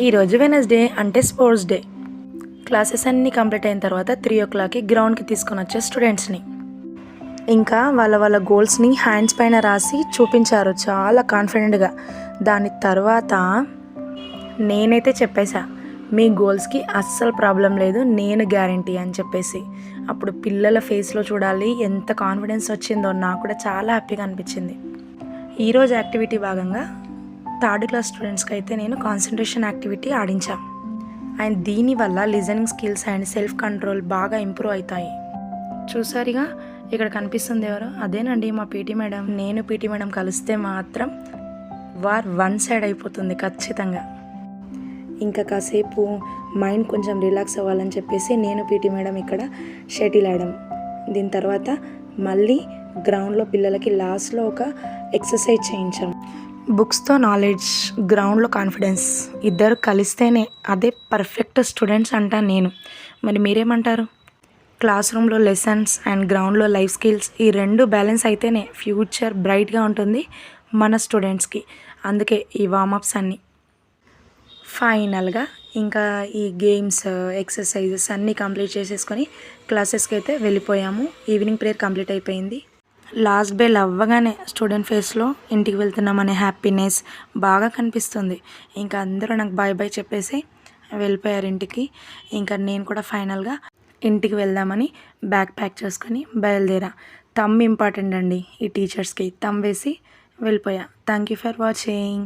ఈరోజు వెనస్డే అంటే sports day. Classes అన్నీ కంప్లీట్ అయిన తర్వాత 3 o'clockకి గ్రౌండ్కి తీసుకొని వచ్చే స్టూడెంట్స్ని ఇంకా వాళ్ళ గోల్స్ని హ్యాండ్స్ పైన రాసి చూపించారు చాలా కాన్ఫిడెంట్గా. దాని తర్వాత నేనైతే చెప్పేశా, మీ గోల్స్కి అస్సలు ప్రాబ్లం లేదు, నేను గ్యారంటీ అని చెప్పేసి. అప్పుడు పిల్లల ఫేస్లో చూడాలి ఎంత కాన్ఫిడెన్స్ వచ్చిందో, నాకు కూడా చాలా హ్యాపీగా అనిపించింది. ఈరోజు యాక్టివిటీ భాగంగా 3rd క్లాస్ స్టూడెంట్స్కి అయితే నేను కాన్సన్ట్రేషన్ యాక్టివిటీ ఆడించాను. అండ్ దీనివల్ల listening skills and self control బాగా ఇంప్రూవ్ అవుతాయి. చూసారిగా ఇక్కడ కనిపిస్తుంది ఎవరు? అదేనండి మా పీటీ మేడం. నేను పీటీ మేడం కలిస్తే మాత్రం వార్ వన్ సైడ్ అయిపోతుంది ఖచ్చితంగా. ఇంకా కాసేపు మైండ్ కొంచెం రిలాక్స్ అవ్వాలని చెప్పేసి నేను పీటీ మేడం ఇక్కడ షటిల్ ఆడాం. దీని తర్వాత మళ్ళీ గ్రౌండ్లో పిల్లలకి లాస్ట్లో ఒక ఎక్సర్సైజ్ చేయించాం. బుక్స్తో నాలెడ్జ్, గ్రౌండ్లో కాన్ఫిడెన్స్ ఇద్దరు కలిస్తేనే అదే పర్ఫెక్ట్ స్టూడెంట్స్ అంటాను నేను. మరి మీరేమంటారు? క్లాస్ రూమ్లో లెసన్స్ అండ్ గ్రౌండ్లో లైఫ్ స్కిల్స్ ఈ రెండు బ్యాలెన్స్ అయితేనే ఫ్యూచర్ బ్రైట్గా ఉంటుంది మన స్టూడెంట్స్కి. అందుకే ఈ వార్మప్స్ అన్నీ. ఫైనల్గా ఇంకా ఈ గేమ్స్, ఎక్సర్సైజెస్ అన్నీ కంప్లీట్ చేసేసుకొని క్లాసెస్కి అయితే వెళ్ళిపోయాము. ఈవినింగ్ ప్రేయర్ కంప్లీట్ అయిపోయింది. లాస్ట్ బెల్ అవ్వగానే స్టూడెంట్ ఫేస్లో ఇంటికి వెళ్తున్నామనే హ్యాపీనెస్ బాగా కనిపిస్తుంది. ఇంకా అందరూ నాకు బాయ్ బాయ్ చెప్పేసి వెళ్ళిపోయారు ఇంటికి. ఇంకా నేను కూడా ఫైనల్గా ఇంటికి వెళ్దామని బ్యాగ్ ప్యాక్ చేసుకొని బయలుదేరా. థంబ్ ఇంపార్టెంట్ అండి, ఈ టీచర్స్కి థంబ్ వేసి వెళ్ళిపోయా. Thank you for watching.